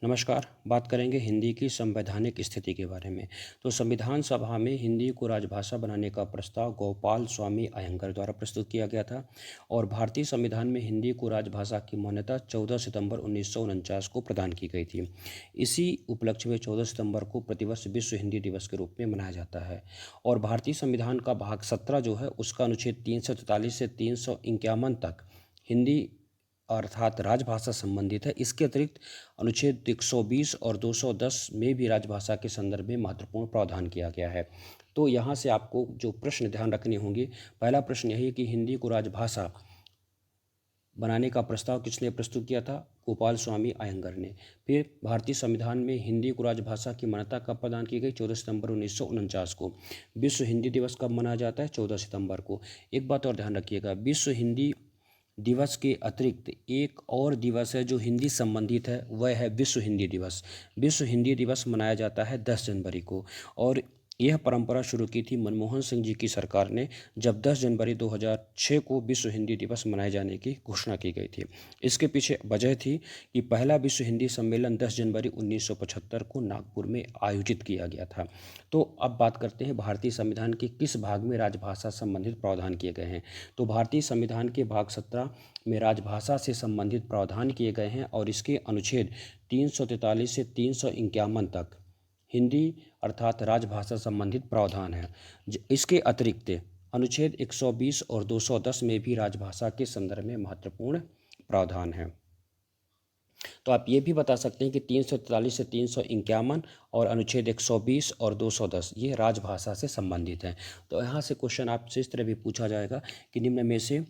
नमस्कार। बात करेंगे हिंदी की संवैधानिक स्थिति के बारे में। तो संविधान सभा में हिंदी को राजभाषा बनाने का प्रस्ताव गोपाल स्वामी अयंगर द्वारा प्रस्तुत किया गया था और भारतीय संविधान में हिंदी को राजभाषा की मान्यता 14 सितंबर 1949 को प्रदान की गई थी। इसी उपलक्ष्य में 14 सितंबर को प्रतिवर्ष विश्व हिंदी दिवस के रूप में मनाया जाता है और भारतीय संविधान का भाग 17 जो है उसका अनुच्छेद 343 से 351 तक हिंदी अर्थात राजभाषा संबंधित है। इसके अतिरिक्त अनुच्छेद 120 और 210 में भी राजभाषा के संदर्भ में महत्वपूर्ण प्रावधान किया गया है। तो यहाँ से आपको जो प्रश्न ध्यान रखने होंगे, पहला प्रश्न यही है कि हिंदी को राजभाषा बनाने का प्रस्ताव किसने प्रस्तुत किया था? गोपाल स्वामी अयंगर ने। फिर भारतीय संविधान में हिंदी को राजभाषा की मान्यता कब प्रदान की गई? 14 सितंबर 1949 को। विश्व हिंदी दिवस कब मनाया जाता है? 14 सितंबर को। एक बात और ध्यान रखिएगा, विश्व हिंदी दिवस के अतिरिक्त एक और दिवस है जो हिंदी संबंधित है, वह है विश्व हिंदी दिवस। विश्व हिंदी दिवस मनाया जाता है 10 जनवरी को और यह परंपरा शुरू की थी मनमोहन सिंह जी की सरकार ने, जब 10 जनवरी 2006 को विश्व हिंदी दिवस मनाए जाने की घोषणा की गई थी। इसके पीछे वजह थी कि पहला विश्व हिंदी सम्मेलन 10 जनवरी 1975 को नागपुर में आयोजित किया गया था। तो अब बात करते हैं भारतीय संविधान के किस भाग में राजभाषा संबंधित प्रावधान किए गए हैं। तो भारतीय संविधान के भाग 17 में राजभाषा से संबंधित प्रावधान किए गए हैं और इसके अनुच्छेद 343 से 351 तक हिंदी अर्थात राजभाषा संबंधित प्रावधान है। इसके अतिरिक्त अनुच्छेद 120 और 210 में भी राजभाषा के संदर्भ में महत्वपूर्ण प्रावधान है। तो आप ये भी बता सकते हैं कि 343 से 351 और अनुच्छेद 120 और 210 ये राजभाषा से संबंधित हैं। तो यहाँ से क्वेश्चन आपसे इस तरह भी पूछा जाएगा कि निम्न में से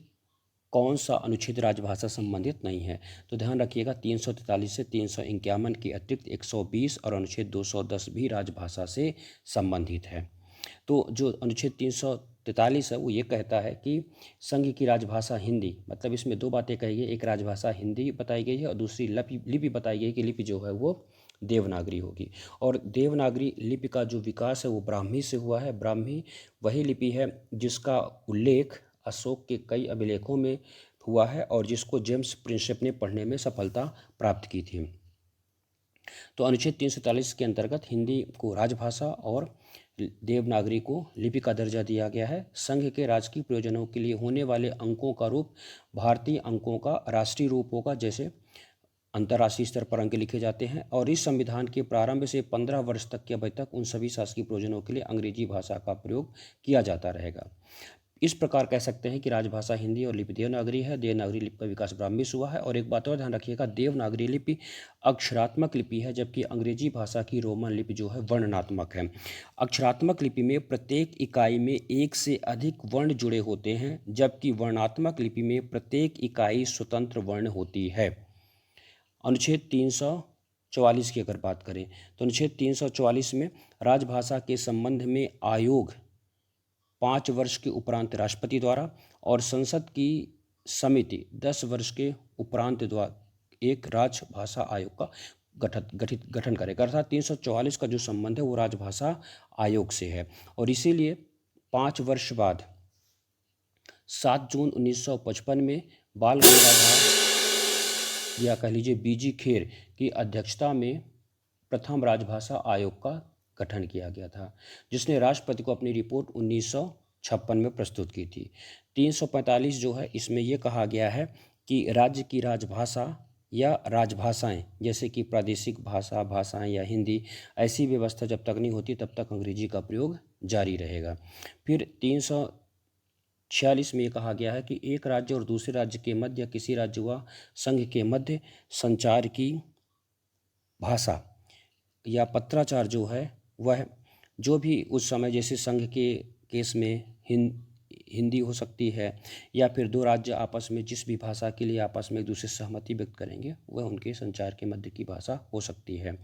कौन सा अनुच्छेद राजभाषा संबंधित नहीं है? तो ध्यान रखिएगा 343 से 351 के अतिरिक्त 120 और अनुच्छेद 210 भी राजभाषा से संबंधित है। तो जो अनुच्छेद 343 है वो ये कहता है कि संघ की राजभाषा हिंदी, मतलब इसमें दो बातें कही गई, एक राजभाषा हिंदी बताई गई है और दूसरी लिपि बताई गई कि लिपि जो है वो देवनागरी होगी। और देवनागरी लिपि का जो विकास है वो ब्राह्मी से हुआ है। ब्राह्मी वही लिपि है जिसका उल्लेख अशोक के कई अभिलेखों में हुआ है और जिसको जेम्स प्रिंसेप ने पढ़ने में सफलता प्राप्त की थी। तो अनुच्छेद 343 के अंतर्गत हिंदी को राजभाषा और देवनागरी को लिपि का दर्जा दिया गया है। संघ के राजकीय प्रयोजनों के लिए होने वाले अंकों का रूप भारतीय अंकों का राष्ट्रीय रूप होगा, जैसे अंतर्राष्ट्रीय स्तर पर अंक लिखे जाते हैं। और इस संविधान के प्रारंभ से 15 वर्ष तक के अवधि तक उन सभी शासकीय प्रयोजनों के लिए अंग्रेजी भाषा का प्रयोग किया जाता रहेगा। इस प्रकार कह सकते हैं कि राजभाषा हिंदी और लिपि देवनागरी है। देवनागरी लिपि का विकास ब्राह्मी से हुआ है। और एक बात और ध्यान रखिएगा, देवनागरी लिपि अक्षरात्मक लिपि है जबकि अंग्रेजी भाषा की रोमन लिपि जो है वर्णनात्मक है। अक्षरात्मक लिपि में प्रत्येक इकाई में एक से अधिक वर्ण जुड़े होते हैं जबकि वर्णात्मक लिपि में प्रत्येक इकाई स्वतंत्र वर्ण होती है। अनुच्छेद 344 की अगर बात करें तो अनुच्छेद 344 में राजभाषा के संबंध में आयोग 5 वर्ष के उपरांत राष्ट्रपति द्वारा और संसद की समिति 10 वर्ष के उपरांत द्वारा एक राजभाषा आयोग का गठन करेगा। अर्थात 344 का जो संबंध है वो राजभाषा आयोग से है और इसीलिए 5 वर्ष बाद 7 जून 1955 में बाल गंगाधर या कह लीजिए बीजी खेर की अध्यक्षता में प्रथम राजभाषा आयोग का गठन किया गया था, जिसने राष्ट्रपति को अपनी रिपोर्ट 1956 में प्रस्तुत की थी। 345 जो है इसमें यह कहा गया है कि राज्य की राजभाषा या राजभाषाएं जैसे कि प्रादेशिक भाषाएं या हिंदी, ऐसी व्यवस्था जब तक नहीं होती तब तक अंग्रेजी का प्रयोग जारी रहेगा। फिर 346 में यह कहा गया है कि एक राज्य और दूसरे राज्य के मध्य या किसी राज्य व संघ के मध्य संचार की भाषा या पत्राचार जो है वह जो भी उस समय, जैसे संघ के केस में हिंदी हो सकती है या फिर दो राज्य आपस में जिस भी भाषा के लिए आपस में एक दूसरे से सहमति व्यक्त करेंगे वह उनके संचार के मध्य की भाषा हो सकती है।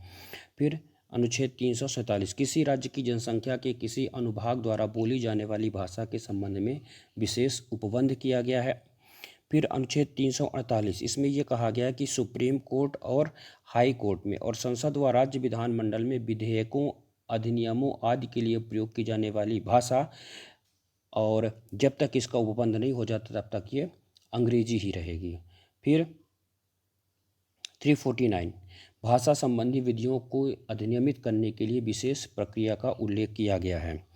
फिर अनुच्छेद 347 किसी राज्य की जनसंख्या के किसी अनुभाग द्वारा बोली जाने वाली भाषा के संबंध में विशेष उपबंध किया गया है। फिर अनुच्छेद 348 इसमें यह कहा गया है कि सुप्रीम कोर्ट और हाई कोर्ट में और संसद व राज्य विधानमंडल में विधेयकों, अधिनियमों आदि के लिए प्रयोग की जाने वाली भाषा, और जब तक इसका उपबंध नहीं हो जाता तब तक ये अंग्रेजी ही रहेगी। फिर 349 भाषा संबंधी विधियों को अधिनियमित करने के लिए विशेष प्रक्रिया का उल्लेख किया गया है।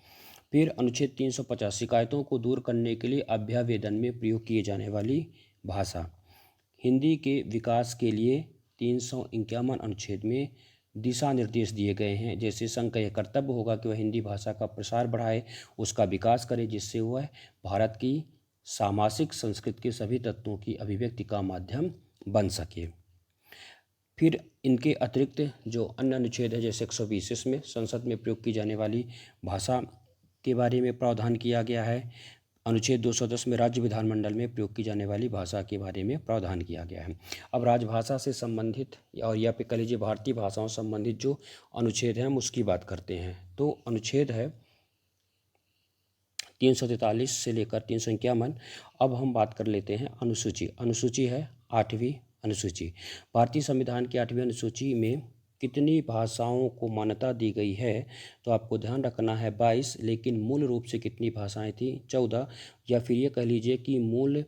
फिर अनुच्छेद 350 शिकायतों को दूर करने के लिए अभ्यावेदन में प्रयोग किए जाने वाली भाषा। हिंदी के विकास के लिए 351 अनुच्छेद में दिशा निर्देश दिए गए हैं। जैसे संघ का यह कर्तव्य होगा कि वह हिंदी भाषा का प्रसार बढ़ाए, उसका विकास करे, जिससे वह भारत की सामाजिक संस्कृति के सभी तत्वों की अभिव्यक्ति का माध्यम बन सके। फिर इनके अतिरिक्त जो अन्य अनुच्छेद है जैसे 120, इसमें संसद में प्रयोग की जाने वाली भाषा के बारे में प्रावधान किया गया है। अनुच्छेद 210 में राज्य विधानमंडल में प्रयोग की जाने वाली भाषा के बारे में प्रावधान किया गया है। अब राजभाषा से संबंधित और या फिर कह लीजिए भारतीय भाषाओं से संबंधित जो अनुच्छेद हैं हम उसकी बात करते हैं। तो अनुच्छेद है 343 से लेकर 351। अब हम बात कर लेते हैं अनुसूची। अनुसूची है 8वीं अनुसूची। भारतीय संविधान की 8वीं अनुसूची में कितनी भाषाओं को मान्यता दी गई है, तो आपको ध्यान रखना है 22। लेकिन मूल रूप से कितनी भाषाएं थी, 14। या फिर ये कह लीजिए कि मूल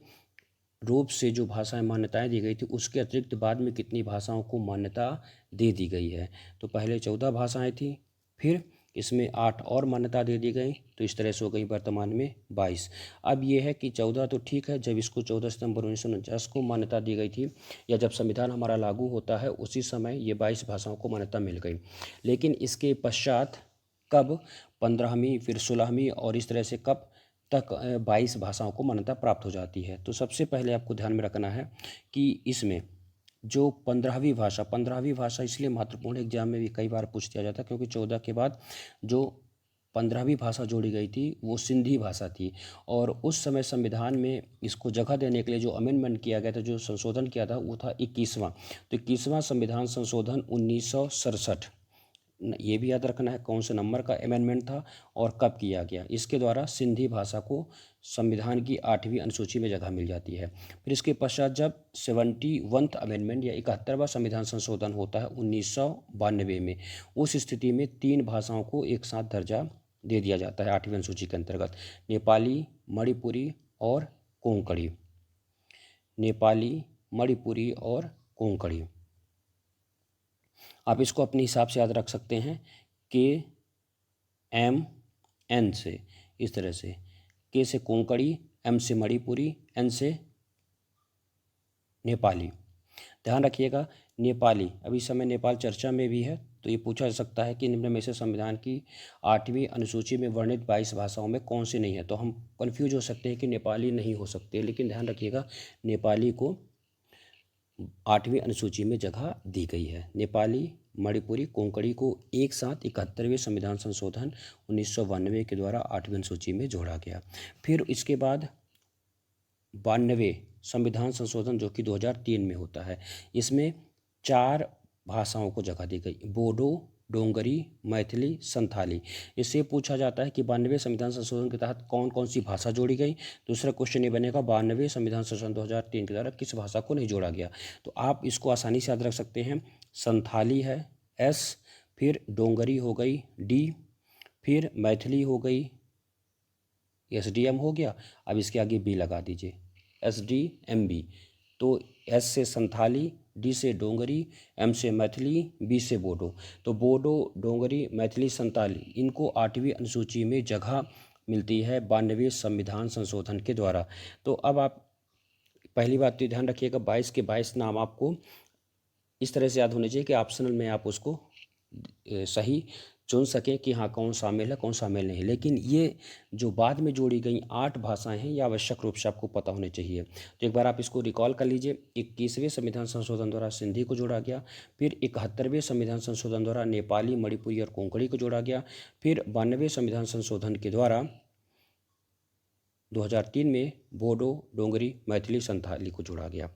रूप से जो भाषाएं मान्यताएं दी गई थी उसके अतिरिक्त बाद में कितनी भाषाओं को मान्यता दे दी गई है। तो पहले 14 भाषाएं थी, फिर इसमें 8 और मान्यता दे दी गई, तो इस तरह से हो गई वर्तमान में 22। अब ये है कि 14 तो ठीक है, जब इसको 14 सितंबर 1949 को मान्यता दी गई थी या जब संविधान हमारा लागू होता है उसी समय ये 22 भाषाओं को मान्यता मिल गई। लेकिन इसके पश्चात कब 15वीं फिर 16वीं और इस तरह से कब तक 22 भाषाओं को मान्यता प्राप्त हो जाती है। तो सबसे पहले आपको ध्यान में रखना है कि इसमें जो 15वीं भाषा इसलिए महत्वपूर्ण है, एग्जाम में भी कई बार पूछ दिया जाता है, क्योंकि 14 के बाद जो 15वीं भाषा जोड़ी गई थी वो सिंधी भाषा थी। और उस समय संविधान में इसको जगह देने के लिए जो अमेंडमेंट किया गया था, जो संशोधन किया था, वो था 21वां। तो 21वां संविधान संशोधन 1967, ये भी याद रखना है कौन से नंबर का अमेंडमेंट था और कब किया गया। इसके द्वारा सिंधी भाषा को संविधान की 8वीं अनुसूची में जगह मिल जाती है। फिर इसके पश्चात जब 71वां अमेंडमेंट या 71वां संविधान संशोधन होता है 1992 में, उस स्थिति में 3 भाषाओं को एक साथ दर्जा दे दिया जाता है 8वीं अनुसूची के अंतर्गत, नेपाली, मणिपुरी और कोंकणी। नेपाली, मणिपुरी और कोंकणी। आप इसको अपने हिसाब से याद रख सकते हैं, KMN से, इस तरह से, के से कोंकणी, M से मणिपुरी, N से नेपाली। ध्यान रखिएगा नेपाली, अभी समय नेपाल चर्चा में भी है, तो ये पूछा जा सकता है कि निम्न में से संविधान की 8वीं अनुसूची में वर्णित 22 भाषाओं में कौन सी नहीं है। तो हम कंफ्यूज हो सकते हैं कि नेपाली नहीं हो सकते, लेकिन ध्यान रखिएगा नेपाली को 8वीं अनुसूची में जगह दी गई है। नेपाली, मणिपुरी, कोंकणी को एक साथ 71वें संविधान संशोधन 1992 के द्वारा 8वीं अनुसूची में जोड़ा गया। फिर इसके बाद 92वें संविधान संशोधन जो कि 2003 में होता है, इसमें 4 भाषाओं को जगह दी गई, बोडो, डोंगरी, मैथिली, संथाली। इससे पूछा जाता है कि 92वें संविधान संशोधन के तहत कौन कौन सी भाषा जोड़ी गई। दूसरा क्वेश्चन ये बनेगा 92वें संविधान संशोधन 2003 के द्वारा किस भाषा को नहीं जोड़ा गया। तो आप इसको आसानी से याद रख सकते हैं, संथाली है S, फिर डोंगरी हो गई D, फिर मैथिली हो गई, SDM हो गया। अब इसके आगे B लगा दीजिए, SDMB। तो S से संथाली, D से डोंगरी, M से मैथिली, B से बोडो। तो बोडो, डोंगरी, मैथिली, संथाली, इनको 8वीं अनुसूची में जगह मिलती है 92वें संविधान संशोधन के द्वारा। तो अब आप पहली बात तो ध्यान रखिएगा 22 के 22 नाम आपको इस तरह से याद होने चाहिए कि ऑप्शनल में आप उसको सही चुन सकें कि हाँ कौन शामिल है कौन शामिल नहीं। लेकिन ये जो बाद में जोड़ी गई 8 भाषाएं हैं ये आवश्यक रूप से आपको पता होने चाहिए। तो एक बार आप इसको रिकॉल कर लीजिए। 21वें संविधान संशोधन द्वारा सिंधी को जोड़ा गया, फिर 71वें संविधान संशोधन द्वारा नेपाली, मणिपुरी और कोंकणी को जोड़ा गया, फिर 92वें संविधान संशोधन के द्वारा 2003 में बोडो, डोंगरी, मैथिली, संथाली को जोड़ा गया।